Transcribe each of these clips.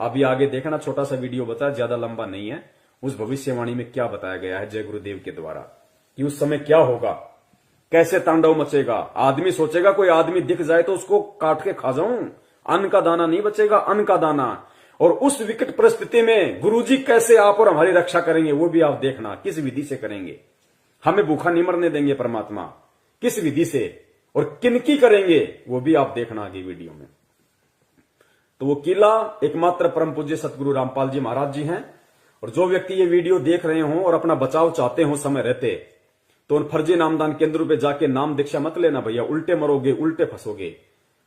अभी आगे देखना, छोटा सा वीडियो बताया, ज्यादा लंबा नहीं है। उस भविष्यवाणी में क्या बताया गया है जय गुरुदेव के द्वारा कि उस समय क्या होगा, कैसे तांडव मचेगा। आदमी सोचेगा कोई आदमी दिख जाए तो उसको काट के खा जाऊं, अन्न का दाना नहीं बचेगा, अन्न का दाना। और उस विकट परिस्थिति में गुरुजी कैसे आप और हमारी रक्षा करेंगे वो भी आप देखना, किस विधि से करेंगे। हमें भूखा नहीं मरने देंगे परमात्मा, किस विधि से और किनकी करेंगे वो भी आप देखना आगे वीडियो में। तो वो किला एकमात्र परम पूज्य सतगुरु रामपाल जी महाराज जी हैं। और जो व्यक्ति ये वीडियो देख रहे हो और अपना बचाव चाहते हो समय रहते, तो उन फर्जी नामदान केंद्रों पे जाके नाम दीक्षा मत लेना भैया, उल्टे मरोगे, उल्टे फंसोगे।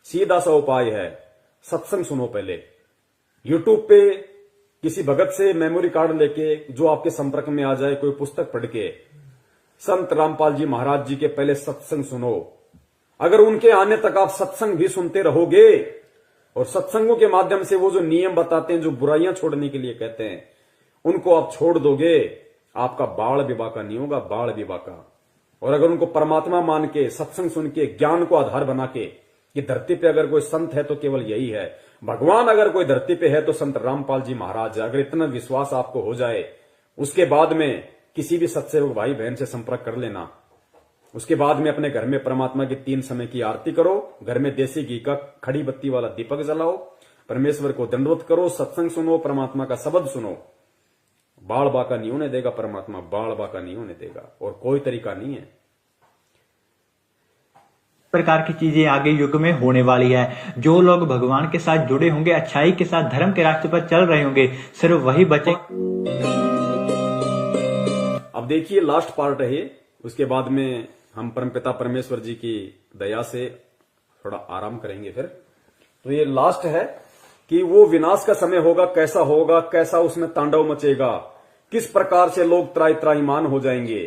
सीधा सा उपाय है, सत्संग सुनो पहले। यूट्यूब पे किसी भगत से मेमोरी कार्ड लेके जो आपके संपर्क में आ जाए, कोई पुस्तक पढ़ के संत रामपाल जी महाराज जी के पहले सत्संग सुनो। अगर उनके आने तक आप सत्संग भी सुनते रहोगे और सत्संगों के माध्यम से वो जो नियम बताते हैं, जो बुराइयां छोड़ने के लिए कहते हैं, उनको आप छोड़ दोगे, आपका बाल विवाह का नहीं होगा, बाल विवाह का। और अगर उनको परमात्मा मान के, सत्संग सुन के, ज्ञान को आधार बना के कि धरती पे अगर कोई संत है तो केवल यही है, भगवान अगर कोई धरती पे है तो संत रामपाल जी महाराज है, अगर इतना विश्वास आपको हो जाए, उसके बाद में किसी भी सत्सेवक भाई बहन से संपर्क कर लेना। उसके बाद में अपने घर में परमात्मा की 3 समय की आरती करो, घर में देसी घी का खड़ी बत्ती वाला दीपक जलाओ, परमेश्वर को दंडवत करो, सत्संग सुनो, परमात्मा का शब्द सुनो। बाल बाका नहीं होने देगा परमात्मा, बाल बाका नहीं होने देगा, और कोई तरीका नहीं है। प्रकार की चीजें आगे युग में होने वाली है। जो लोग भगवान के साथ जुड़े होंगे, अच्छाई के साथ धर्म के रास्ते पर चल रहे होंगे, सिर्फ वही बचे। अब देखिए लास्ट पार्ट है ये, उसके बाद में हम परमपिता परमेश्वर जी की दया से थोड़ा आराम करेंगे फिर। तो ये लास्ट है कि वो विनाश का समय होगा, कैसा होगा, कैसा उसमें तांडव मचेगा, किस प्रकार से लोग त्राहिमाम हो जाएंगे,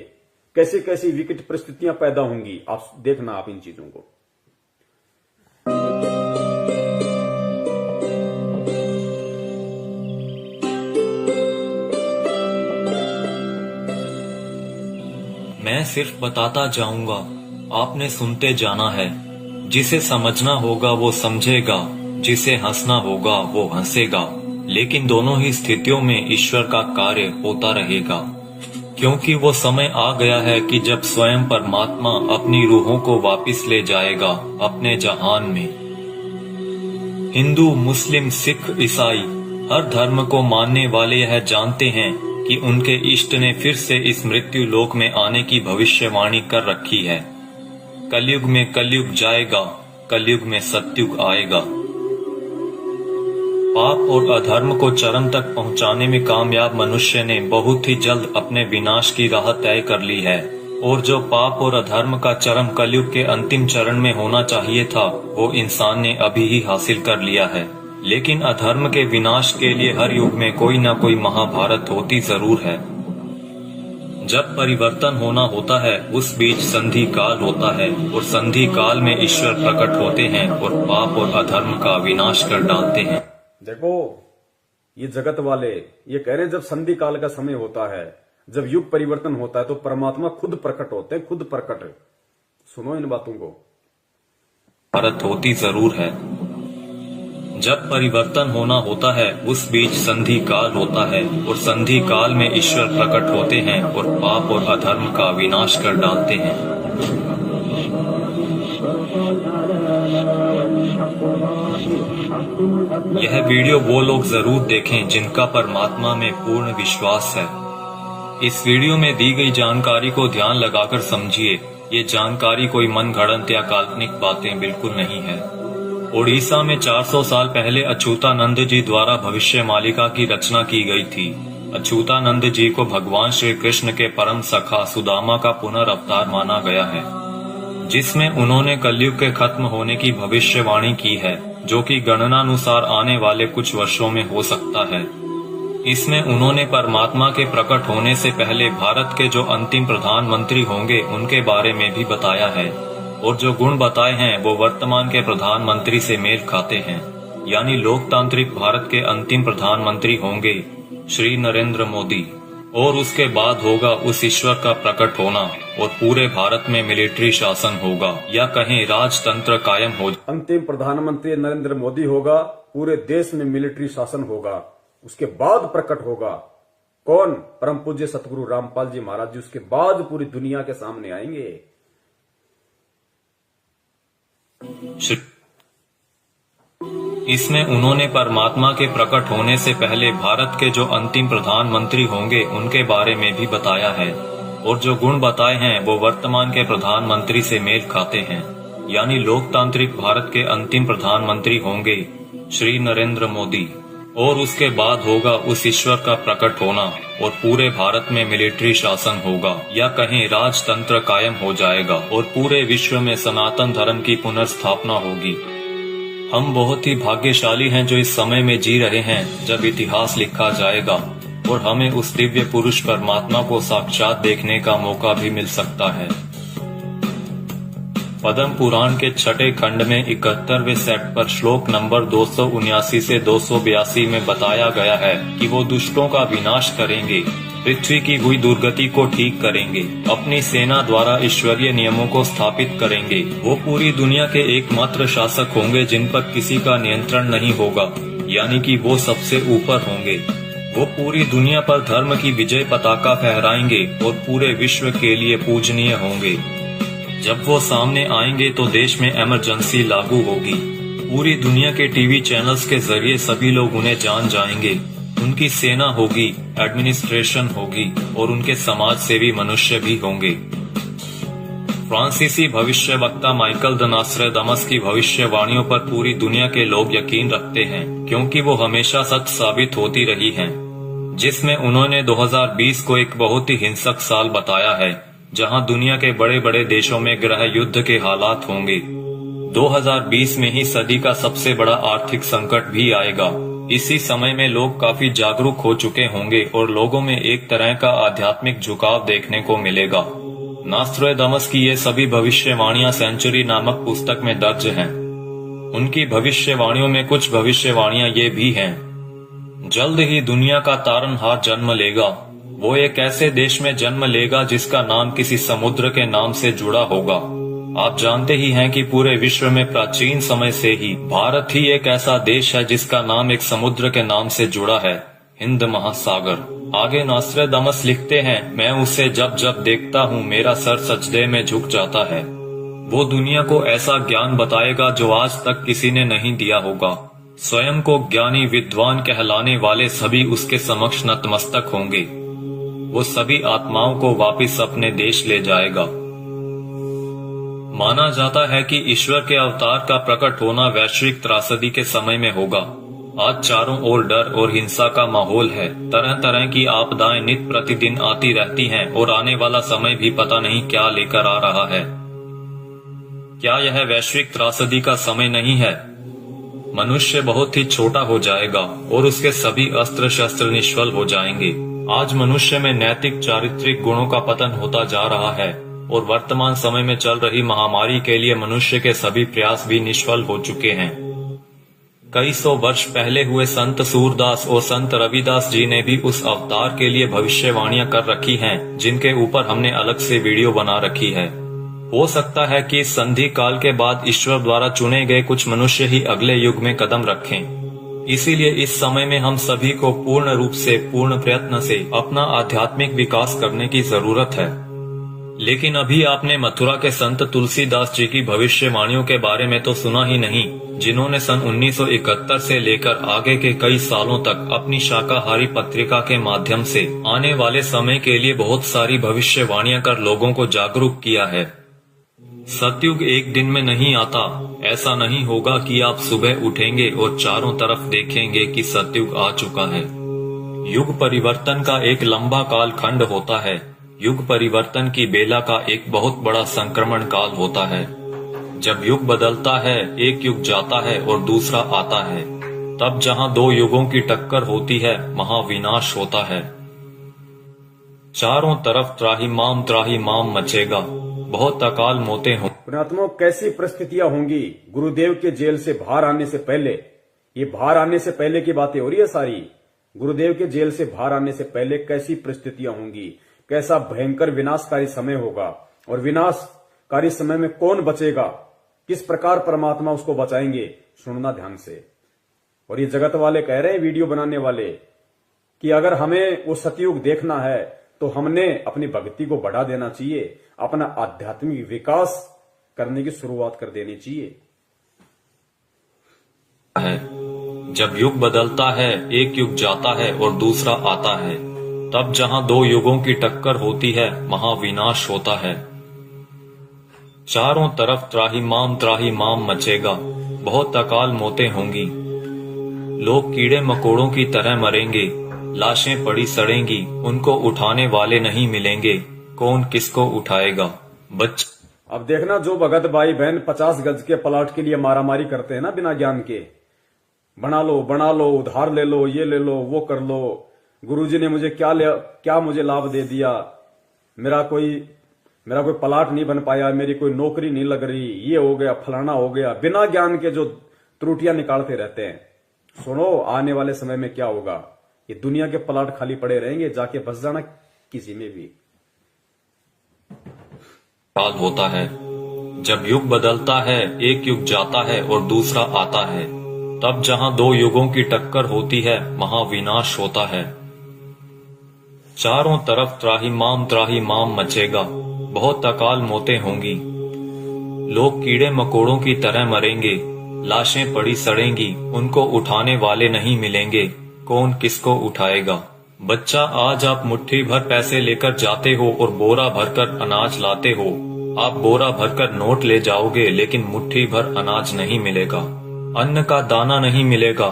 कैसी कैसी विकट परिस्थितियां पैदा होंगी। आप देखना आप इन चीजों को। मैं सिर्फ बताता जाऊंगा, आपने सुनते जाना है। जिसे समझना होगा वो समझेगा, जिसे हंसना होगा वो हंसेगा। लेकिन दोनों ही स्थितियों में ईश्वर का कार्य होता रहेगा, क्योंकि वो समय आ गया है कि जब स्वयं परमात्मा अपनी रूहों को वापस ले जाएगा अपने जहान में। हिंदू, मुस्लिम, सिख, ईसाई हर धर्म को मानने वाले यह जानते हैं कि उनके इष्ट ने फिर से इस मृत्यु लोक में आने की भविष्यवाणी कर रखी है। कलयुग में कलयुग जाएगा, कलयुग में सतयुग आएगा। पाप और अधर्म को चरम तक पहुंचाने में कामयाब मनुष्य ने बहुत ही जल्द अपने विनाश की राह तय कर ली है, और जो पाप और अधर्म का चरम कलयुग के अंतिम चरण में होना चाहिए था, वो इंसान ने अभी ही हासिल कर लिया है। लेकिन अधर्म के विनाश के लिए हर युग में कोई न कोई महाभारत होती जरूर है। जब परिवर्तन होना होता है उस बीच संधि काल होता है, और संधि काल में ईश्वर प्रकट होते हैं और पाप और अधर्म का विनाश कर डालते हैं। देखो ये जगत वाले ये कह रहे हैं जब संधि काल का समय होता है, जब युग परिवर्तन होता है तो परमात्मा खुद प्रकट होते हैं, खुद प्रकट। सुनो इन बातों को। भारत होती जरूर है। जब परिवर्तन होना होता है उस बीच संधि काल होता है, और संधि काल में ईश्वर प्रकट होते हैं और पाप और अधर्म का विनाश कर डालते हैं। यह वीडियो वो लोग जरूर देखें जिनका परमात्मा में पूर्ण विश्वास है। इस वीडियो में दी गई जानकारी को ध्यान लगाकर समझिए। ये जानकारी कोई मनगढ़ंत या काल्पनिक बातें बिल्कुल नहीं है। ओडिशा में 400 साल पहले अच्युतानंद जी द्वारा भविष्य मालिका की रचना की गई थी। अच्युतानंद जी को भगवान श्री कृष्ण के परम सखा सुदामा का पुनर्अवतार माना गया है, जिसमें उन्होंने कलयुग के खत्म होने की भविष्यवाणी की है, जो कि गणनानुसार आने वाले कुछ वर्षों में हो सकता है। इसमें उन्होंने परमात्मा के प्रकट होने से पहले भारत के जो अंतिम प्रधानमंत्री होंगे उनके बारे में भी बताया है, और जो गुण बताए हैं वो वर्तमान के प्रधानमंत्री से मेल खाते हैं। यानी लोकतांत्रिक भारत के अंतिम प्रधानमंत्री होंगे श्री नरेंद्र मोदी, और उसके बाद होगा उस ईश्वर का प्रकट होना, और पूरे भारत में मिलिट्री शासन होगा, या कहीं राजतंत्र कायम हो। अंतिम प्रधानमंत्री नरेंद्र मोदी होगा, पूरे देश में मिलिट्री शासन होगा, उसके बाद प्रकट होगा कौन? परम पूज्य सतगुरु रामपाल जी महाराज जी उसके बाद पूरी दुनिया के सामने आएंगे। इसमें उन्होंने परमात्मा के प्रकट होने से पहले भारत के जो अंतिम प्रधानमंत्री होंगे उनके बारे में भी बताया है, और जो गुण बताए हैं वो वर्तमान के प्रधानमंत्री से मेल खाते हैं। यानी लोकतांत्रिक भारत के अंतिम प्रधानमंत्री होंगे श्री नरेंद्र मोदी, और उसके बाद होगा उस ईश्वर का प्रकट होना और पूरे भारत में मिलिट्री शासन होगा, या कहें राजतंत्र कायम हो जाएगा और पूरे विश्व में सनातन धर्म की पुनर्स्थापना होगी। हम बहुत ही भाग्यशाली हैं जो इस समय में जी रहे हैं जब इतिहास लिखा जाएगा और हमें उस दिव्य पुरुष परमात्मा को साक्षात देखने का मौका भी मिल सकता है। पद्म पुराण के छठे खंड में 71वें सेट पर श्लोक नंबर 279 से 282 में बताया गया है कि वो दुष्टों का विनाश करेंगे, पृथ्वी की हुई दुर्गति को ठीक करेंगे, अपनी सेना द्वारा ईश्वरीय नियमों को स्थापित करेंगे। वो पूरी दुनिया के एकमात्र शासक होंगे जिन पर किसी का नियंत्रण नहीं होगा, यानी कि वो सबसे ऊपर होंगे। वो पूरी दुनिया पर धर्म की विजय पताका फहराएंगे और पूरे विश्व के लिए पूजनीय होंगे। जब वो सामने आएंगे तो देश में इमरजेंसी लागू होगी। पूरी दुनिया के टीवी चैनल्स के जरिए सभी लोग उन्हें जान जाएंगे। उनकी सेना होगी, एडमिनिस्ट्रेशन होगी और उनके समाज सेवी मनुष्य भी होंगे। फ्रांसीसी भविष्यवक्ता माइकल द नॉस्ट्रेदामस की भविष्यवाणियों पर पूरी दुनिया के लोग यकीन रखते हैं, क्योंकि वो हमेशा सच साबित होती रही हैं। जिसमें उन्होंने 2020 को एक बहुत ही हिंसक साल बताया है, जहां दुनिया के बड़े बड़े देशों में गृह युद्ध के हालात होंगे। 2020 में ही सदी का सबसे बड़ा आर्थिक संकट भी आएगा। इसी समय में लोग काफी जागरूक हो चुके होंगे और लोगों में एक तरह का आध्यात्मिक झुकाव देखने को मिलेगा। नॉस्ट्रेदामस की ये सभी भविष्यवाणियां सेंचुरी नामक पुस्तक में दर्ज हैं। उनकी भविष्यवाणियों में कुछ भविष्यवाणियां ये भी हैं, जल्द ही दुनिया का तारनहार जन्म लेगा। वो एक ऐसे देश में जन्म लेगा जिसका नाम किसी समुद्र के नाम से जुड़ा होगा। आप जानते ही हैं कि पूरे विश्व में प्राचीन समय से ही भारत ही एक ऐसा देश है जिसका नाम एक समुद्र के नाम से जुड़ा है, हिंद महासागर। आगे नॉस्ट्रेदामस लिखते हैं, मैं उसे जब जब देखता हूँ मेरा सर सजदे में झुक जाता है। वो दुनिया को ऐसा ज्ञान बताएगा जो आज तक किसी ने नहीं दिया होगा। स्वयं को ज्ञानी विद्वान कहलाने वाले सभी उसके समक्ष नतमस्तक होंगे। वो सभी आत्माओं को वापस अपने देश ले जाएगा। माना जाता है कि ईश्वर के अवतार का प्रकट होना वैश्विक त्रासदी के समय में होगा। आज चारों ओर डर और हिंसा का माहौल है। तरह तरह की आपदाएं नित्य प्रतिदिन आती रहती हैं और आने वाला समय भी पता नहीं क्या लेकर आ रहा है। क्या यह वैश्विक त्रासदी का समय नहीं है? मनुष्य बहुत ही छोटा हो जाएगा और उसके सभी अस्त्र शस्त्र निष्फल हो जाएंगे। आज मनुष्य में नैतिक चारित्रिक गुणों का पतन होता जा रहा है और वर्तमान समय में चल रही महामारी के लिए मनुष्य के सभी प्रयास भी निष्फल हो चुके हैं। कई सौ वर्ष पहले हुए संत सूरदास और संत रविदास जी ने भी उस अवतार के लिए भविष्यवाणियां कर रखी हैं, जिनके ऊपर हमने अलग से वीडियो बना रखी है। हो सकता है कि इस संधि काल के बाद ईश्वर द्वारा चुने गए कुछ मनुष्य ही अगले युग में कदम रखें। इसीलिए इस समय में हम सभी को पूर्ण रूप से, पूर्ण प्रयत्न से अपना आध्यात्मिक विकास करने की जरूरत है। लेकिन अभी आपने मथुरा के संत तुलसीदास जी की भविष्यवाणियों के बारे में तो सुना ही नहीं, जिन्होंने सन 1971 से लेकर आगे के कई सालों तक अपनी शाकाहारी पत्रिका के माध्यम से आने वाले समय के लिए बहुत सारी भविष्यवाणियां कर लोगों को जागरूक किया है। सतयुग एक दिन में नहीं आता। ऐसा नहीं होगा कि आप सुबह उठेंगे और चारों तरफ देखेंगे कि सतयुग आ चुका है। युग परिवर्तन का एक लंबा काल खंड होता है। युग परिवर्तन की बेला का एक बहुत बड़ा संक्रमण काल होता है। जब युग बदलता है, एक युग जाता है और दूसरा आता है। तब जहां दो युगों की टक्कर होती है, महाविनाश होता है। चारों तरफ त्राहिमाम मचेगा। बहुत अकाल मौतें हों। पुण्यात्माओं, कैसी परिस्थितियां होंगी गुरुदेव के जेल से बाहर आने से पहले? ये बाहर आने से पहले की बातें हो रही है सारी। गुरुदेव के जेल से बाहर आने से पहले कैसी परिस्थितियां होंगी, कैसा भयंकर विनाशकारी समय होगा, और विनाशकारी समय में कौन बचेगा, किस प्रकार परमात्मा उसको बचाएंगे, सुनना ध्यान से। और ये जगत वाले कह रहे हैं, वीडियो बनाने वाले, कि अगर हमें वो सतयुग देखना है तो हमने अपनी भक्ति को बढ़ा देना चाहिए, अपना आध्यात्मिक विकास करने की शुरुआत कर देनी चाहिए। है जब युग बदलता है, एक युग जाता है और दूसरा आता है, तब जहां दो युगों की टक्कर होती है, महाविनाश होता है। चारों तरफ त्राही माम मचेगा, बहुत अकाल मौतें होंगी। लोग कीड़े मकोड़ों की तरह मरेंगे, लाशें पड़ी सड़ेंगी, उनको उठाने वाले नहीं मिलेंगे, कौन किसको उठाएगा। अब देखना, जो भगत भाई बहन 50 गज के प्लाट के लिए मारामारी करते हैं ना बिना ज्ञान के, बना लो, उधार ले लो, ये ले लो, वो कर लो, गुरुजी ने मुझे क्या मुझे लाभ दे दिया, मेरा कोई प्लाट नहीं बन पाया, मेरी कोई नौकरी नहीं लग रही, ये हो गया, फलाना हो गया, बिना ज्ञान के जो त्रुटियां निकालते रहते हैं। सुनो, आने वाले समय में क्या होगा, ये दुनिया के प्लाट खाली पड़े रहेंगे, जाके बस जाना किसी में भी। काल होता है जब युग बदलता है, एक युग जाता है और दूसरा आता है, तब जहां दो युगों की टक्कर होती है, महाविनाश होता है। चारों तरफ त्राही माम मचेगा, बहुत अकाल मौतें होंगी। लोग कीड़े मकोड़ों की तरह मरेंगे, लाशें पड़ी सड़ेंगी, उनको उठाने वाले नहीं मिलेंगे, कौन किसको उठाएगा। बच्चा, आज आप मुट्ठी भर पैसे लेकर जाते हो और बोरा भरकर अनाज लाते हो। आप बोरा भरकर नोट ले जाओगे, लेकिन मुट्ठी भर अनाज नहीं मिलेगा, अन्न का दाना नहीं मिलेगा।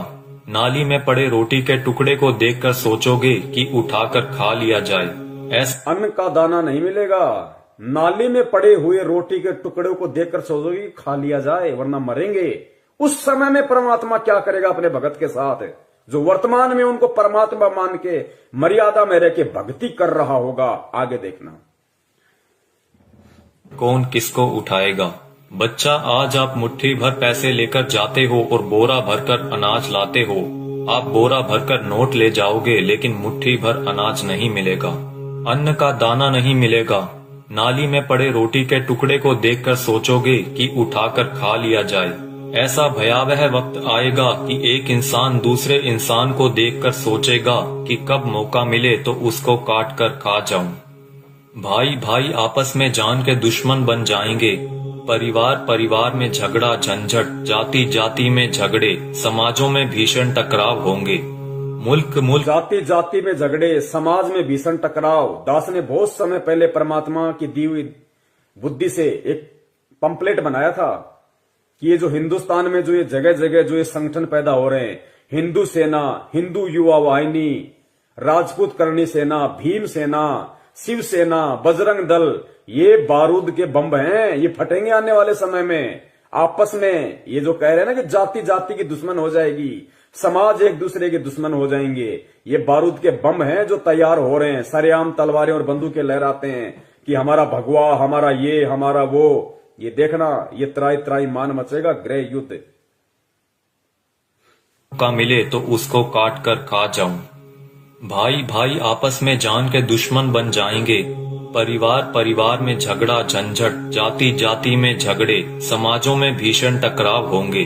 नाली में पड़े रोटी के टुकड़े को देखकर सोचोगे कि उठाकर खा लिया जाए। ऐसा अन्न का दाना नहीं मिलेगा, नाली में पड़े हुए रोटी के टुकड़े को देखकर सोचोगे कि खा लिया जाए, वरना मरेंगे। उस समय में परमात्मा क्या करेगा अपने भगत के साथ, जो वर्तमान में उनको परमात्मा मान के मर्यादा में रह के भक्ति कर रहा होगा। आगे देखना, कौन किसको उठाएगा। बच्चा, आज आप मुट्ठी भर पैसे लेकर जाते हो और बोरा भरकर अनाज लाते हो। आप बोरा भरकर नोट ले जाओगे, लेकिन मुट्ठी भर अनाज नहीं मिलेगा, अन्न का दाना नहीं मिलेगा। नाली में पड़े रोटी के टुकड़े को देखकर सोचोगे कि उठाकर खा लिया जाए। ऐसा भयावह वक्त आएगा कि एक इंसान दूसरे इंसान को देखकर सोचेगा कि कब मौका मिले तो उसको काट कर खा जाऊं। भाई भाई आपस में जान के दुश्मन बन जाएंगे। परिवार में झगड़ा झंझट, जाति जाति में झगड़े, समाजों में भीषण टकराव होंगे। मुल्क जाति में झगड़े, समाज में भीषण टकराव। दास ने बहुत समय पहले परमात्मा की दी हुई बुद्धि से एक पंपलेट बनाया था कि ये जो हिंदुस्तान में जो ये जगह जगह जो ये संगठन पैदा हो रहे हैं, हिंदू सेना, हिंदू युवा वाहिनी, राजपूत करणी सेना, भीम सेना, शिव सेना, बजरंग दल, ये बारूद के बम हैं, ये फटेंगे आने वाले समय में। आपस में ये जो कह रहे हैं ना कि जाति जाति की दुश्मन हो जाएगी, समाज एक दूसरे के दुश्मन हो जाएंगे, ये बारूद के बम हैं जो तैयार हो रहे हैं। सरेआम तलवारें और बंदूकें लहराते हैं कि हमारा भगवा, हमारा ये, हमारा वो। ये देखना, ये त्राई मान मचेगा, गृह युद्ध। का मिले तो उसको काट कर खा जाऊं। भाई भाई आपस में जान के दुश्मन बन जाएंगे। परिवार में झगड़ा झंझट, जाति जाति में झगड़े, समाजों में भीषण टकराव होंगे।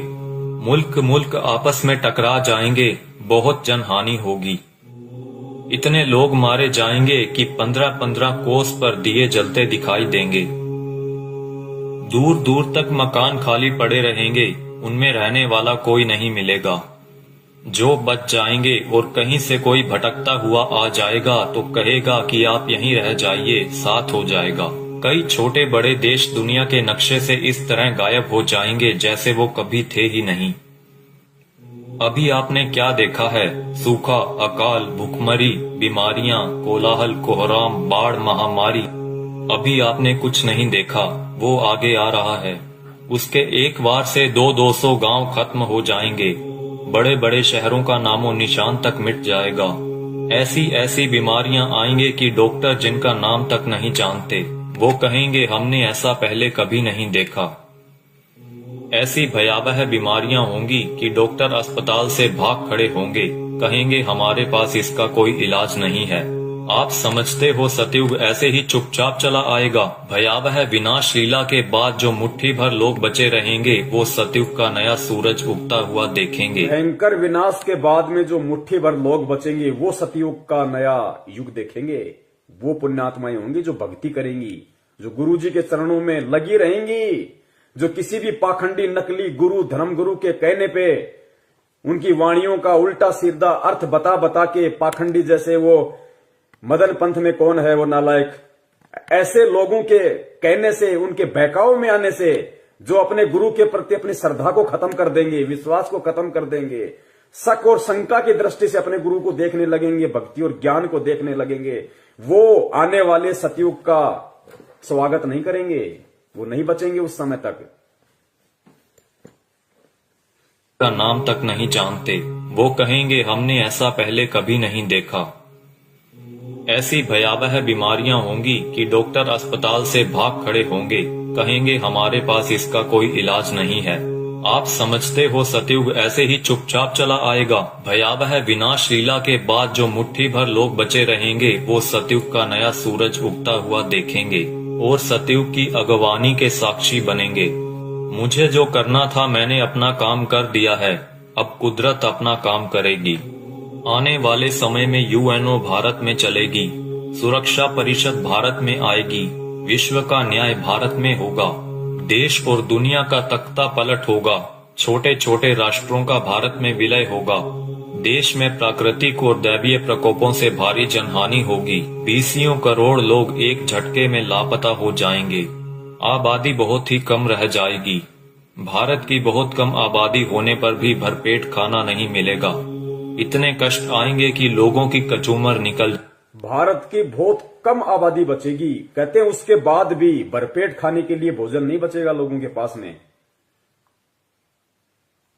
मुल्क आपस में टकरा जाएंगे, बहुत जनहानि होगी। इतने लोग मारे जाएंगे कि 15-15 कोस पर दिए जलते दिखाई देंगे। दूर तक मकान खाली पड़े रहेंगे, उनमें रहने वाला कोई नहीं मिलेगा। जो बच जाएंगे और कहीं से कोई भटकता हुआ आ जाएगा तो कहेगा कि आप यहीं रह जाइए, साथ हो जाएगा। कई छोटे बड़े देश दुनिया के नक्शे से इस तरह गायब हो जाएंगे जैसे वो कभी थे ही नहीं। अभी आपने क्या देखा है? सूखा, अकाल, भूखमरी, बीमारियां, कोलाहल, कोहराम, बाढ़, महामारी। अभी आपने कुछ नहीं देखा, वो आगे आ रहा है। उसके एक बार से 200-200 गांव खत्म हो जाएंगे। बड़े बड़े शहरों का नामो निशान तक मिट जाएगा। ऐसी बीमारियां आएंगे कि डॉक्टर जिनका नाम तक नहीं जानते, वो कहेंगे हमने ऐसा पहले कभी नहीं देखा। ऐसी भयावह बीमारियां होंगी कि डॉक्टर अस्पताल से भाग खड़े होंगे, कहेंगे हमारे पास इसका कोई इलाज नहीं है। आप समझते हो सतयुग ऐसे ही चुपचाप चला आएगा? भयावह विनाश लीला के बाद जो मुट्ठी भर लोग बचे रहेंगे वो सतयुग का नया सूरज उगता हुआ देखेंगे। भयंकर विनाश के बाद में जो मुट्ठी भर लोग बचेंगे वो सतयुग का नया युग देखेंगे। वो पुण्यात्माएं होंगी जो भक्ति करेंगी, जो गुरु जी के चरणों में लगी रहेंगी, जो किसी भी पाखंडी नकली गुरु धर्म गुरु के कहने पे उनकी वाणियों का उल्टा सीधा अर्थ बता बता के पाखंडी, जैसे वो मदन पंथ में कौन है वो नालायक, ऐसे लोगों के कहने से, उनके बहकाव में आने से जो अपने गुरु के प्रति अपनी श्रद्धा को खत्म कर देंगे, विश्वास को खत्म कर देंगे, शक और शंका की दृष्टि से अपने गुरु को देखने लगेंगे, भक्ति और ज्ञान को देखने लगेंगे, वो आने वाले सतयुग का स्वागत नहीं करेंगे, वो नहीं बचेंगे उस समय तक। का नाम तक नहीं जानते, वो कहेंगे हमने ऐसा पहले कभी नहीं देखा। ऐसी भयावह बीमारियां होंगी कि डॉक्टर अस्पताल से भाग खड़े होंगे, कहेंगे हमारे पास इसका कोई इलाज नहीं है। आप समझते हो सतयुग ऐसे ही चुपचाप चला आएगा? भयावह विनाश लीला के बाद जो मुट्ठी भर लोग बचे रहेंगे वो सतयुग का नया सूरज उगता हुआ देखेंगे और सतयुग की अगवानी के साक्षी बनेंगे। मुझे जो करना था मैंने अपना काम कर दिया है, अब कुदरत अपना काम करेगी। आने वाले समय में यूएनओ भारत में चलेगी, सुरक्षा परिषद भारत में आएगी, विश्व का न्याय भारत में होगा, देश और दुनिया का तख्ता पलट होगा, छोटे छोटे राष्ट्रों का भारत में विलय होगा, देश में प्राकृतिक और दैवीय प्रकोपों से भारी जनहानि होगी, 20 करोड़ लोग एक झटके में लापता हो जाएंगे, आबादी बहुत ही कम रह जाएगी। भारत की बहुत कम आबादी होने पर भी भरपेट खाना नहीं मिलेगा, इतने कष्ट आएंगे कि लोगों की कचूमर निकल। भारत की बहुत कम आबादी बचेगी, कहते हैं उसके बाद भी भरपेट खाने के लिए भोजन नहीं बचेगा लोगों के पास में,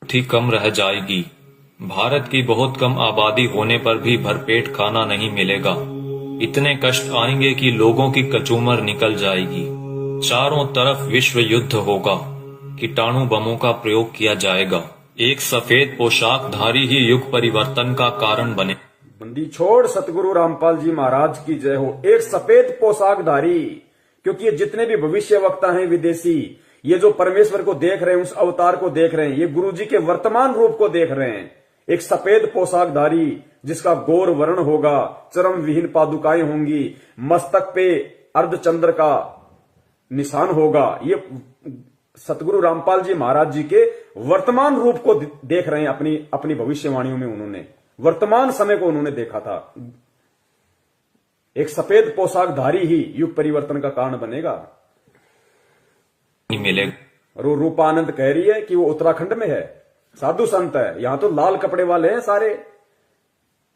ही कम रह जाएगी। भारत की बहुत कम आबादी होने पर भी भरपेट खाना नहीं मिलेगा, इतने कष्ट आएंगे कि लोगों की कचूमर निकल जाएगी। चारों तरफ विश्व युद्ध होगा, कीटाणु बमों का प्रयोग किया जाएगा, एक सफेद पोशाकधारी ही युग परिवर्तन का कारण बने। बंदी छोड़ सतगुरु रामपाल जी महाराज की जय हो। एक सफेद पोशाकधारी, क्योंकि ये जितने भी भविष्य वक्ता हैं विदेशी, ये जो परमेश्वर को देख रहे हैं, उस अवतार को देख रहे हैं, ये गुरु जी के वर्तमान रूप को देख रहे हैं। एक सफेद पोशाकधारी जिसका गौर वर्ण होगा, चरम विहीन पादुकाएं होंगी, मस्तक पे अर्धचंद्र का निशान होगा, ये सतगुरु रामपाल जी महाराज जी के वर्तमान रूप को देख रहे हैं। अपनी भविष्यवाणियों में उन्होंने वर्तमान समय को उन्होंने देखा था। एक सफेद पोशाकधारी ही युग परिवर्तन का कारण बनेगा। मिलेगा। और वो रूपानंद कह रही है कि वो उत्तराखंड में है, साधु संत है। यहां तो लाल कपड़े वाले हैं सारे,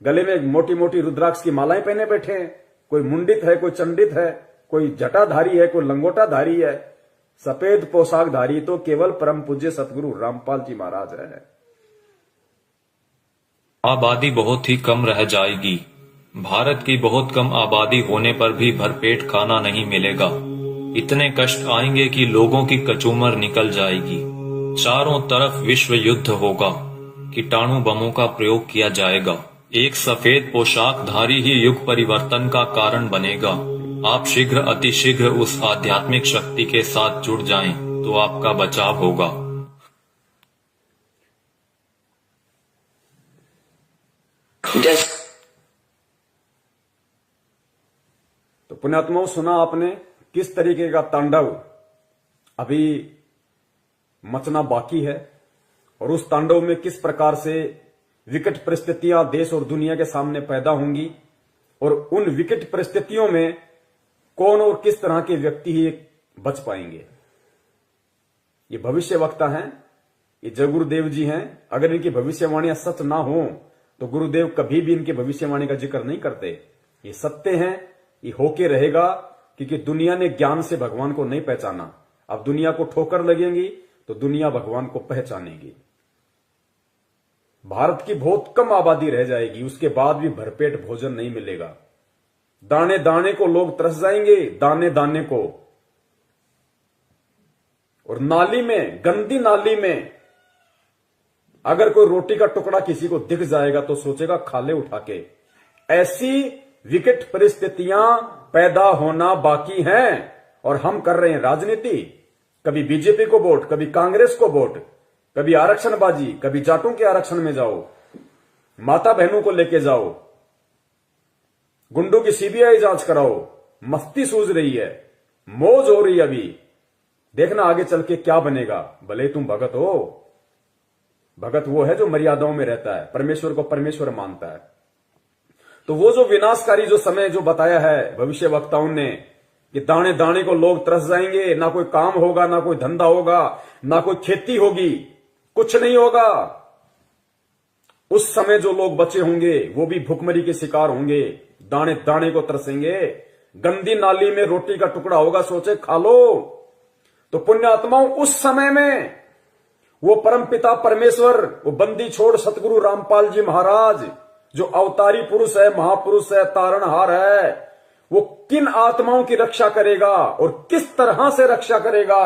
गले में मोटी मोटी रुद्राक्ष की मालाएं पहने बैठे हैं। कोई मुंडित है, कोई चंडित है, कोई जटाधारी है, कोई लंगोटाधारी है। सफेद पोशाकधारी तो केवल परम पूज्य सतगुरु रामपाल जी महाराज है। आबादी बहुत ही कम रह जाएगी। भारत की बहुत कम आबादी होने पर भी भरपेट खाना नहीं मिलेगा, इतने कष्ट आएंगे कि लोगों की कचूमर निकल जाएगी। चारों तरफ विश्व युद्ध होगा, कीटाणु बमों का प्रयोग किया जाएगा, एक सफेद पोशाकधारी ही युग परिवर्तन का कारण बनेगा। आप शीघ्र अतिशीघ्र उस आध्यात्मिक शक्ति के साथ जुड़ जाएं तो आपका बचाव होगा। तो पुण्यात्माओं, सुना आपने किस तरीके का तांडव अभी मचना बाकी है, और उस तांडव में किस प्रकार से विकट परिस्थितियां देश और दुनिया के सामने पैदा होंगी, और उन विकट परिस्थितियों में कौन और किस तरह के व्यक्ति ही बच पाएंगे। ये भविष्य वक्ता हैं, ये जय गुरुदेव जी हैं। अगर इनकी भविष्यवाणियां सच ना हो तो गुरुदेव कभी भी इनकी भविष्यवाणी का जिक्र नहीं करते। ये सत्य हैं, ये होके रहेगा, क्योंकि दुनिया ने ज्ञान से भगवान को नहीं पहचाना। अब दुनिया को ठोकर लगेंगी तो दुनिया भगवान को पहचानेगी। भारत की बहुत कम आबादी रह जाएगी, उसके बाद भी भरपेट भोजन नहीं मिलेगा। दाने दाने को लोग तरस जाएंगे, दाने दाने को। और नाली में, गंदी नाली में अगर कोई रोटी का टुकड़ा किसी को दिख जाएगा तो सोचेगा खा ले उठा के। ऐसी विकट परिस्थितियां पैदा होना बाकी हैं और हम कर रहे हैं राजनीति। कभी बीजेपी को वोट, कभी कांग्रेस को वोट, कभी आरक्षणबाजी, कभी जाटों के आरक्षण में जाओ, माता बहनों को लेके जाओ, गुंडों की सीबीआई जांच कराओ। मस्ती सूझ रही है, मौज हो रही है। अभी देखना आगे चल के क्या बनेगा। भले तुम भगत हो, भगत वो है जो मर्यादाओं में रहता है, परमेश्वर को परमेश्वर मानता है। तो वो जो विनाशकारी जो समय जो बताया है भविष्य वक्ताओं ने कि दाने दाने को लोग तरस जाएंगे, ना कोई काम होगा, ना कोई धंधा होगा, ना कोई खेती होगी, कुछ नहीं होगा। उस समय जो लोग बचे होंगे वो भी भुखमरी के शिकार होंगे, दाने दाने को तरसेंगे। गंदी नाली में रोटी का टुकड़ा होगा, सोचे खा लो। तो पुण्यात्माओं, उस समय में वो परमपिता परमेश्वर, वो बंदी छोड़ सतगुरु रामपाल जी महाराज जो अवतारी पुरुष है, महापुरुष है, तारणहार है, वो किन आत्माओं की रक्षा करेगा और किस तरह से रक्षा करेगा।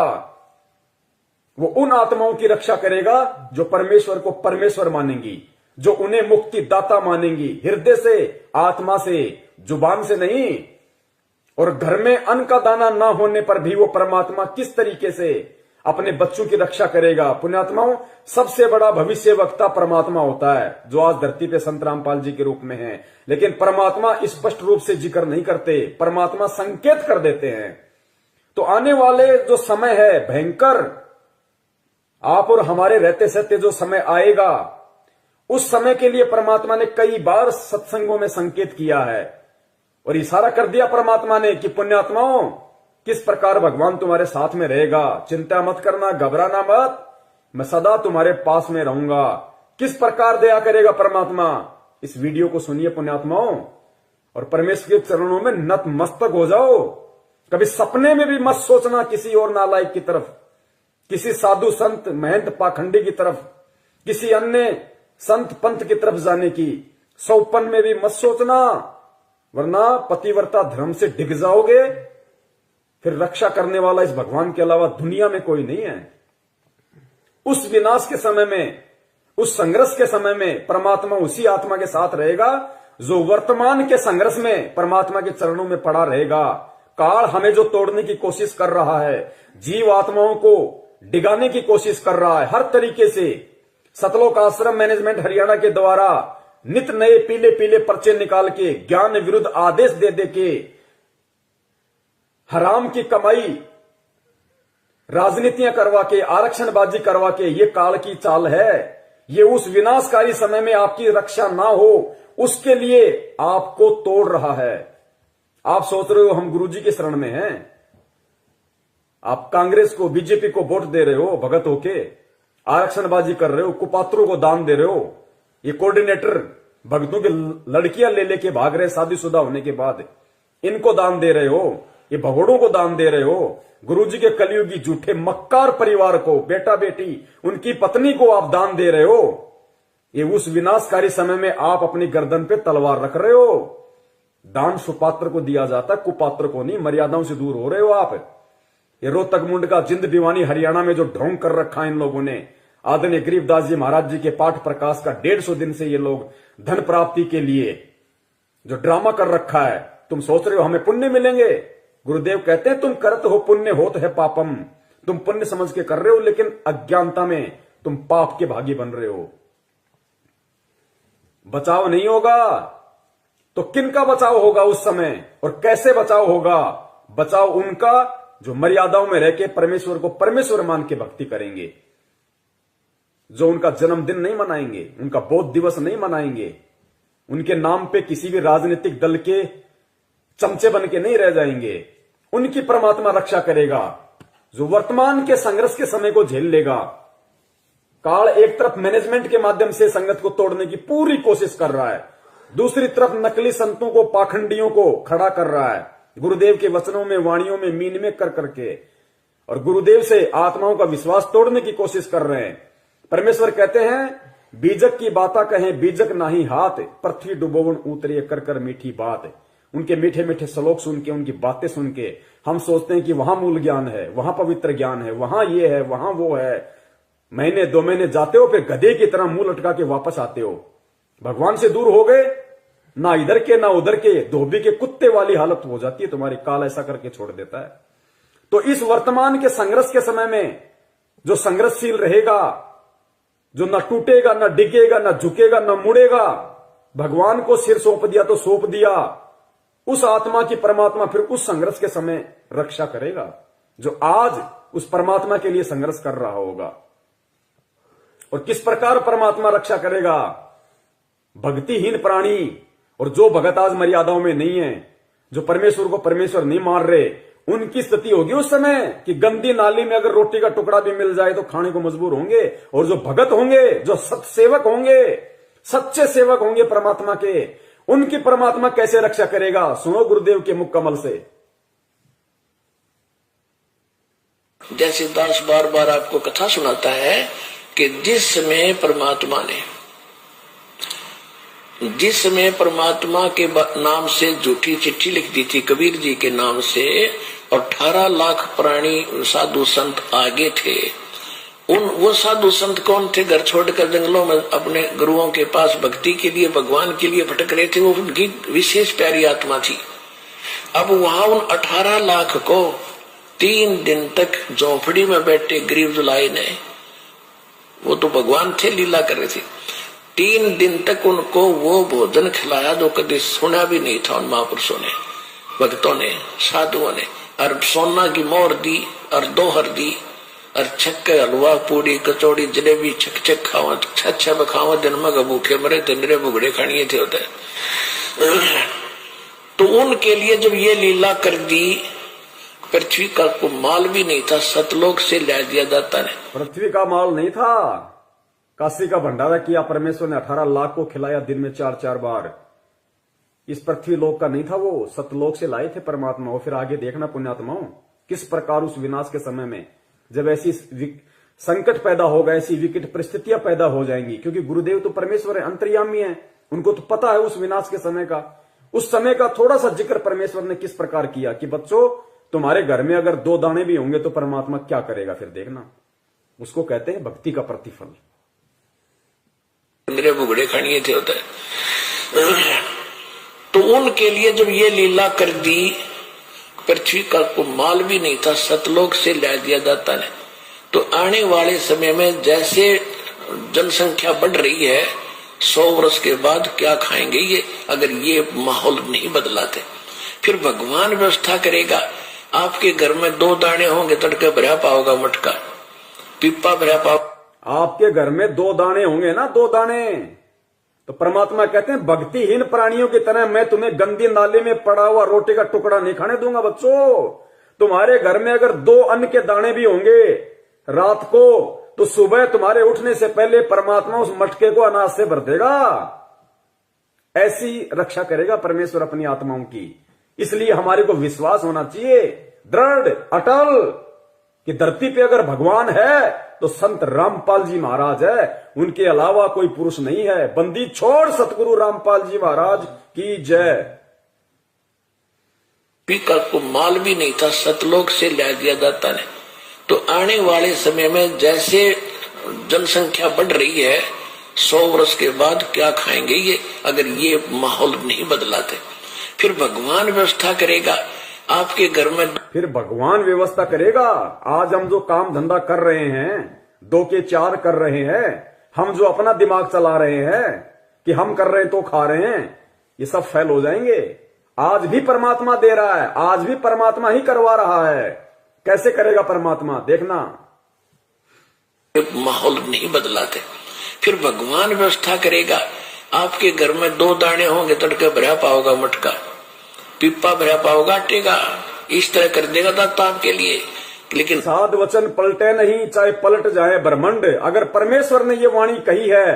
वो उन आत्माओं की रक्षा करेगा जो परमेश्वर को परमेश्वर मानेंगी, जो उन्हें मुक्ति दाता मानेंगी, हृदय से, आत्मा से, जुबान से नहीं। और घर में अन्न का दाना ना होने पर भी वो परमात्मा किस तरीके से अपने बच्चों की रक्षा करेगा। पुण्यात्माओं, सबसे बड़ा भविष्य वक्ता परमात्मा होता है जो आज धरती पे संत रामपाल जी के रूप में है। लेकिन परमात्मा स्पष्ट रूप से जिक्र नहीं करते, परमात्मा संकेत कर देते हैं। तो आने वाले जो समय है भयंकर, आप और हमारे रहते सहते जो समय आएगा, उस समय के लिए परमात्मा ने कई बार सत्संगों में संकेत किया है और इशारा कर दिया परमात्मा ने कि पुण्यात्माओं, किस प्रकार भगवान तुम्हारे साथ में रहेगा, चिंता मत करना, घबराना मत, मैं सदा तुम्हारे पास में रहूंगा। किस प्रकार दया करेगा परमात्मा, इस वीडियो को सुनिए पुण्यात्माओं और परमेश्वर के चरणों में नतमस्तक हो जाओ। कभी सपने में भी मत सोचना किसी और नालायक की तरफ, किसी साधु संत महंत पाखंडी की तरफ, किसी अन्य संत पंथ की तरफ जाने की सौपन में भी मत सोचना, वरना पतिव्रता धर्म से डिग जाओगे। फिर रक्षा करने वाला इस भगवान के अलावा दुनिया में कोई नहीं है। उस विनाश के समय में, उस संघर्ष के समय में परमात्मा उसी आत्मा के साथ रहेगा जो वर्तमान के संघर्ष में परमात्मा के चरणों में पड़ा रहेगा। काल हमें जो तोड़ने की कोशिश कर रहा है, जीव आत्माओं को डिगाने की कोशिश कर रहा है हर तरीके से, सतलोक आश्रम मैनेजमेंट हरियाणा के द्वारा नित नए पीले पीले पर्चे निकाल के ज्ञान विरुद्ध आदेश दे दे के हराम की कमाई, राजनीतियां करवा के, आरक्षणबाजी करवा के, ये काल की चाल है। ये उस विनाशकारी समय में आपकी रक्षा ना हो उसके लिए आपको तोड़ रहा है। आप सोच रहे हो हम गुरुजी के शरण में हैं, आप कांग्रेस को, बीजेपी को वोट दे रहे हो भगत होके, आरक्षणबाजी कर रहे हो, कुपात्रों को दान दे रहे हो, ये कोऑर्डिनेटर भक्तों की लड़कियां ले लेके भाग रहे शादीशुदा होने के बाद, इनको दान दे रहे हो, ये भगोड़ों को दान दे रहे हो, गुरुजी के कलयुगी झूठे मक्कार परिवार को, बेटा बेटी, उनकी पत्नी को आप दान दे रहे हो। ये उस विनाशकारी समय में आप अपनी गर्दन पे तलवार रख रहे हो। दान सुपात्र को दिया जाता, कुपात्र को नहीं। मर्यादाओं से दूर हो रहे हो आप। ये रोहतक मुंड का जिंद दीवानी हरियाणा में जो ढोंग कर रखा है इन लोगों ने, आदरणीय गरीबदास जी महाराज जी के पाठ प्रकाश का 150 दिन से ये लोग धन प्राप्ति के लिए जो ड्रामा कर रखा है, तुम सोच रहे हो हमें पुण्य मिलेंगे। गुरुदेव कहते हैं तुम करत हो पुण्य होत है पापम, तुम पुण्य समझ के कर रहे हो लेकिन अज्ञानता में तुम पाप के भागी बन रहे हो। बचाव नहीं होगा तो किनका बचाव होगा उस समय और कैसे बचाव होगा? बचाव उनका जो मर्यादाओं में रह के परमेश्वर को परमेश्वर मान के भक्ति करेंगे, जो उनका जन्मदिन नहीं मनाएंगे, उनका बौद्ध दिवस नहीं मनाएंगे, उनके नाम पे किसी भी राजनीतिक दल के चमचे बन के नहीं रह जाएंगे। उनकी परमात्मा रक्षा करेगा जो वर्तमान के संघर्ष के समय को झेल लेगा। काल एक तरफ मैनेजमेंट के माध्यम से संगत को तोड़ने की पूरी कोशिश कर रहा है, दूसरी तरफ नकली संतों को, पाखंडियों को खड़ा कर रहा है गुरुदेव के वचनों में, वाणियों में मीन में कर करके, और गुरुदेव से आत्माओं का विश्वास तोड़ने की कोशिश कर रहे हैं। परमेश्वर कहते हैं बीजक की बाता कहें बीजक नाही हाथ, पृथ्वी डुबोवन उतरे कर कर मीठी बात। उनके मीठे मीठे श्लोक सुन के, उनकी बातें सुन के हम सोचते हैं कि वहां मूल ज्ञान है, वहां पवित्र ज्ञान है, वहां ये है, वहां वो है। महीने 2 महीने जाते हो फिर गधे की तरह मुंह लटका के वापस आते हो। भगवान से दूर हो गए ना इधर के ना उधर के, धोबी के कुत्ते वाली हालत हो जाती है तुम्हारी। काल ऐसा करके छोड़ देता है। तो इस वर्तमान के संघर्ष के समय में जो संघर्षशील रहेगा, जो न टूटेगा, न डिगेगा, न झुकेगा, न मुड़ेगा, भगवान को सिर सौंप दिया तो सौंप दिया, उस आत्मा की परमात्मा फिर उस संघर्ष के समय रक्षा करेगा, जो आज उस परमात्मा के लिए संघर्ष कर रहा होगा। और किस प्रकार परमात्मा रक्षा करेगा? भक्तिहीन प्राणी और जो भगत आज मर्यादाओं में नहीं है, जो परमेश्वर को परमेश्वर नहीं मान रहे, उनकी स्थिति होगी उस समय कि गंदी नाली में अगर रोटी का टुकड़ा भी मिल जाए तो खाने को मजबूर होंगे। और जो भगत होंगे, जो सत्सेवक होंगे, सच्चे सेवक होंगे परमात्मा के, उनकी परमात्मा कैसे रक्षा करेगा? सुनो गुरुदेव के मुख कमल से। जैसे दास बार बार आपको कथा सुनाता है कि जिस समय परमात्मा के नाम से झूठी चिट्ठी लिख दी थी कबीर जी के नाम से, और 18 लाख प्राणी साधु संत आगे थे। वो साधु संत कौन थे? घर छोड़कर जंगलों में अपने गुरुओं के पास भक्ति के लिए, भगवान के लिए भटक रहे थे। वो उनकी विशेष प्यारी आत्मा थी। अब वहां उन 18 लाख को 3 दिन तक झोंपड़ी में बैठे गरीब जुलाई ने, वो तो भगवान थे, लीला कर रहे थे, 3 दिन तक उनको वो भोजन खिलाया जो कभी सुना भी नहीं था उन महापुरुषों ने, भक्तों ने, साधुओं ने। और सोना की मोहर दी और दोहर दी और छक्के हलवा पूड़ी कचौड़ी जलेबी छक खाओ, छह बखाओ, जन्म का भूखे मरे थे, मेरे बुगड़े खानिए थे होते। तो उनके लिए जब ये लीला कर दी, पृथ्वी का को माल भी नहीं था, सतलोक से ला दिया जाता ने। पृथ्वी का माल नहीं था, काशी का भंडारा किया परमेश्वर ने, 18 लाख को खिलाया दिन में 4-4 बार। इस पृथ्वी लोक का नहीं था, वो सतलोक से लाए थे परमात्मा। और फिर आगे देखना पुण्यात्माओं, किस प्रकार उस विनाश के समय में जब ऐसी संकट पैदा होगा, ऐसी विकट परिस्थितियां पैदा हो जाएंगी, क्योंकि गुरुदेव तो परमेश्वर है, अंतर्यामी है, उनको तो पता है उस विनाश के समय का। उस समय का थोड़ा सा जिक्र परमेश्वर ने किस प्रकार किया कि बच्चों, तुम्हारे घर में अगर 2 दाने भी होंगे तो परमात्मा क्या करेगा, फिर देखना। उसको कहते हैं भक्ति का प्रतिफल। मेरे बुगड़े खानिए थे होता है। तो उनके लिए जब ये लीला कर दी, पृथ्वी का को माल भी नहीं था, सतलोक से ला दिया जाता ने। तो आने वाले समय में जैसे जनसंख्या बढ़ रही है, 100 वर्ष के बाद क्या खाएंगे ये, अगर ये माहौल नहीं बदलाते? फिर भगवान व्यवस्था करेगा। आपके घर में 2 दाने होंगे, तड़के भरा पाओगा मटका, पिप्पा भरा पाओ। आपके घर में 2 दाने होंगे ना, 2 दाने। तो परमात्मा कहते हैं भक्तिहीन प्राणियों की तरह मैं तुम्हें गंदी नाले में पड़ा हुआ रोटी का टुकड़ा नहीं खाने दूंगा। बच्चों, तुम्हारे घर में अगर 2 अन्न के दाने भी होंगे रात को, तो सुबह तुम्हारे उठने से पहले परमात्मा उस मटके को अनाज से भर देगा। ऐसी रक्षा करेगा परमेश्वर अपनी आत्माओं की। इसलिए हमारे को विश्वास होना चाहिए दृढ़ अटल कि धरती पे अगर भगवान है तो संत रामपाल जी महाराज है, उनके अलावा कोई पुरुष नहीं है। बंदी छोड़ सतगुरु रामपाल जी महाराज की जय। पीका को माल भी नहीं था, सतलोक से ला दिया जाता ने। तो आने वाले समय में जैसे जनसंख्या बढ़ रही है, 100 वर्ष के बाद क्या खाएंगे ये, अगर ये माहौल नहीं बदलाते? फिर भगवान व्यवस्था करेगा। आपके घर में फिर भगवान व्यवस्था करेगा। आज हम जो काम धंधा कर रहे हैं, 2 के 4 कर रहे हैं, हम जो अपना दिमाग चला रहे हैं कि हम कर रहे हैं तो खा रहे हैं, ये सब फेल हो जाएंगे। आज भी परमात्मा दे रहा है, आज भी परमात्मा ही करवा रहा है। कैसे करेगा परमात्मा, देखना। माहौल नहीं बदलाते, फिर भगवान व्यवस्था करेगा। आपके घर में 2 दाने होंगे, तड़के भरा पाओगा मटका, पिप्पा भरा पाओगा आटेगा। इस तरह कर देगा दाता आपके लिए। लेकिन साध वचन पलटे नहीं, चाहे पलट जाए ब्रह्मांड। अगर परमेश्वर ने ये वाणी कही है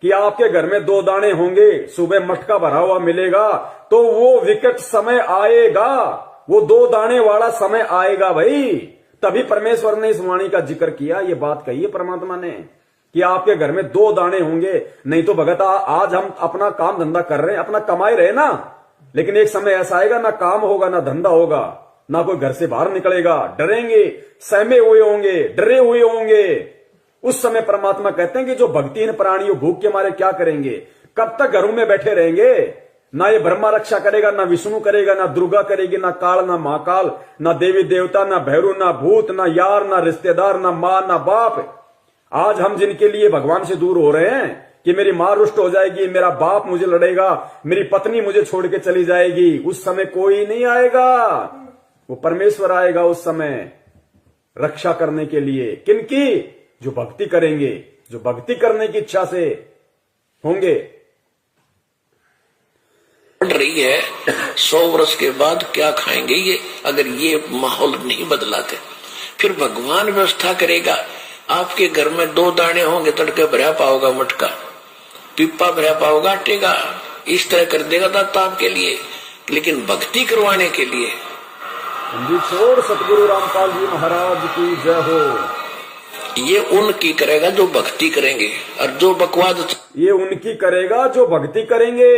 कि आपके घर में 2 दाने होंगे, सुबह मटका भरा हुआ मिलेगा, तो वो विकट समय आएगा, वो 2 दाने वाला समय आएगा भाई। तभी परमेश्वर ने इस वाणी का जिक्र किया, ये बात कही है परमात्मा ने कि आपके घर में 2 दाने होंगे। नहीं तो भगत आज हम अपना काम धंधा कर रहे हैं, अपना कमाई रहे ना, लेकिन एक समय ऐसा आएगा ना काम होगा, ना धंधा होगा, ना कोई घर से बाहर निकलेगा, डरेंगे, सहमे हुए होंगे, डरे हुए होंगे। उस समय परमात्मा कहते हैं कि जो भक्तिहीन प्राणियों भूख के मारे क्या करेंगे, कब तक घरों में बैठे रहेंगे, ना ये ब्रह्मा रक्षा करेगा, ना विष्णु करेगा, ना दुर्गा करेगी, ना काल, ना महाकाल, ना देवी देवता, ना भैरू, ना भूत, ना यार, ना रिश्तेदार, ना मां, ना बाप। आज हम जिनके लिए भगवान से दूर हो रहे हैं कि मेरी मां रुष्ट हो जाएगी, मेरा बाप मुझे लड़ेगा, मेरी पत्नी मुझे छोड़ के चली जाएगी, उस समय कोई नहीं आएगा, वो परमेश्वर आएगा उस समय रक्षा करने के लिए। किनकी? जो भक्ति करेंगे, जो भक्ति करने की इच्छा से होंगे। बढ़ रही है 100 वर्ष के बाद क्या खाएंगे ये, अगर ये माहौल नहीं बदलाते। फिर भगवान व्यवस्था करेगा। आपके घर में 2 दाने होंगे, तड़के भरा पाओगा मटका, पिप्पा भरा पाओगा आटे का, इस तरह कर देगा दाता आपके लिए। लेकिन भक्ति करवाने के लिए छोड़ सतगुरु रामपाल जी महाराज की जय हो। ये उनकी करेगा जो भक्ति करेंगे, और जो बकवाद ये उनकी करेगा जो भक्ति करेंगे,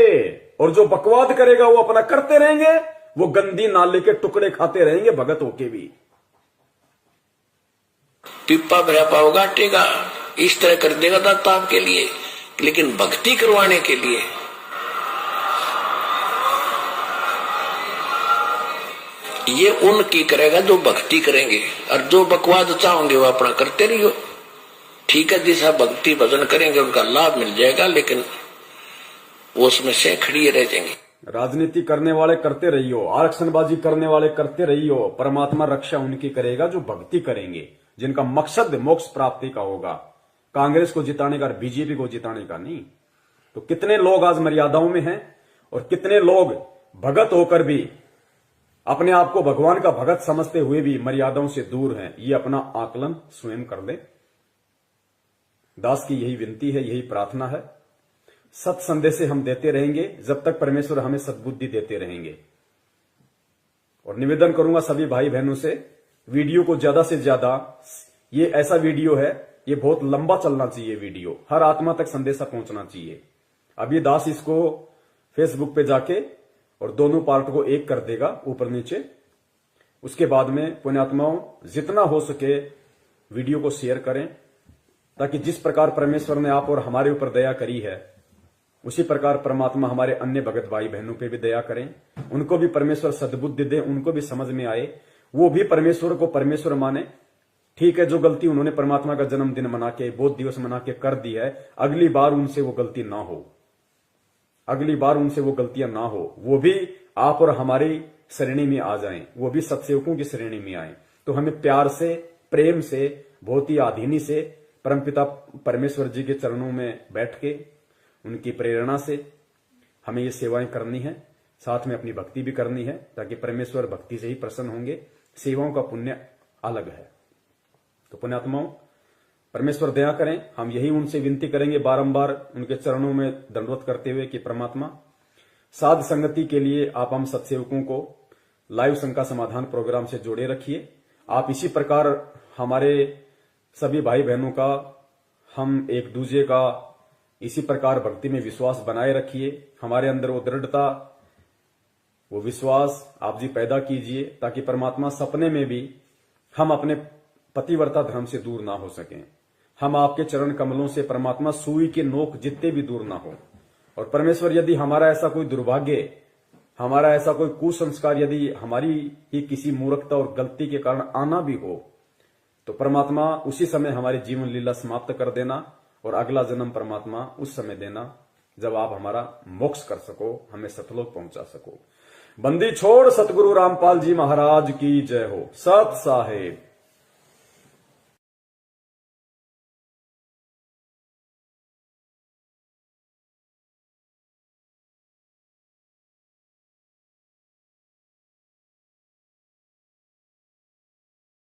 और जो बकवाद करेगा वो अपना करते रहेंगे, वो गंदी नाले के टुकड़े खाते रहेंगे भगत होके भी। पिप्पा भरा पाओगा आटे का, इस तरह कर देगा दाता आपके लिए। लेकिन भक्ति करवाने के लिए ये उनकी करेगा जो भक्ति करेंगे, और जो बकवाद चाहोगे वो अपना करते रहियो। ठीक है, जैसा भक्ति भजन करेंगे उनका लाभ मिल जाएगा, लेकिन वो उसमें से खड़ी रह जाएंगे। राजनीति करने वाले करते रहियो, आरक्षणबाजी करने वाले करते रहियो, परमात्मा रक्षा उनकी करेगा जो भक्ति करेंगे, जिनका मकसद मोक्ष प्राप्ति का होगा, कांग्रेस को जिताने का, बीजेपी को जिताने का नहीं। तो कितने लोग आज मर्यादाओं में हैं, और कितने लोग भगत होकर भी अपने आप को भगवान का भगत समझते हुए भी मर्यादाओं से दूर हैं। ये अपना आकलन स्वयं कर ले। दास की यही विनती है, यही प्रार्थना है। सत संदेश हम देते रहेंगे जब तक परमेश्वर हमें सद्बुद्धि देते रहेंगे। और निवेदन करूंगा सभी भाई बहनों से, वीडियो को ज्यादा से ज्यादा, ये ऐसा वीडियो है, ये बहुत लंबा चलना चाहिए वीडियो, हर आत्मा तक संदेशा पहुंचना चाहिए। अब ये दास इसको फेसबुक पे जाके और दोनों पार्ट को एक कर देगा, ऊपर नीचे। उसके बाद में पुण्यात्माओं जितना हो सके वीडियो को शेयर करें, ताकि जिस प्रकार परमेश्वर ने आप और हमारे ऊपर दया करी है, उसी प्रकार परमात्मा हमारे अन्य भगत भाई बहनों पे भी दया करें, उनको भी परमेश्वर सद्बुद्धि दे, उनको भी समझ में आए, वो भी परमेश्वर को परमेश्वर माने। ठीक है, जो गलती उन्होंने परमात्मा का जन्मदिन मना के, बोध दिवस मना के कर दी है, अगली बार उनसे वो गलती ना हो, अगली बार उनसे वो गलतियां ना हो, वो भी आप और हमारी श्रेणी में आ जाएं, वो भी सत्सेवकों की श्रेणी में आए। तो हमें प्यार से, प्रेम से, बहुत ही आधीनी से परमपिता परमेश्वर जी के चरणों में बैठ के उनकी प्रेरणा से हमें ये सेवाएं करनी है, साथ में अपनी भक्ति भी करनी है, ताकि परमेश्वर भक्ति से ही प्रसन्न होंगे। सेवाओं का पुण्य अलग है। तो पुण्यात्माओं परमेश्वर दया करें, हम यही उनसे विनती करेंगे बारंबार उनके चरणों में दंडवत करते हुए कि परमात्मा साध संगति के लिए आप हम सत्सेवकों को लाइव शंका समाधान प्रोग्राम से जोड़े रखिए। आप इसी प्रकार हमारे सभी भाई बहनों का, हम एक दूसरे का इसी प्रकार भक्ति में विश्वास बनाए रखिए। हमारे अंदर वो दृढ़ता, वो विश्वास आप जी पैदा कीजिए, ताकि परमात्मा सपने में भी हम अपने पतिव्रता धर्म से दूर ना हो सकें। हम आपके चरण कमलों से परमात्मा सुई के नोक जितने भी दूर ना हो। और परमेश्वर यदि हमारा ऐसा कोई दुर्भाग्य, हमारा ऐसा कोई कुसंस्कार यदि हमारी ही किसी मूर्खता और गलती के कारण आना भी हो, तो परमात्मा उसी समय हमारी जीवन लीला समाप्त कर देना, और अगला जन्म परमात्मा उस समय देना जब आप हमारा मोक्ष कर सको, हमें सतलोक पहुंचा सको। बंदी छोड़ सतगुरु रामपाल जी महाराज की जय हो। सत साहेब।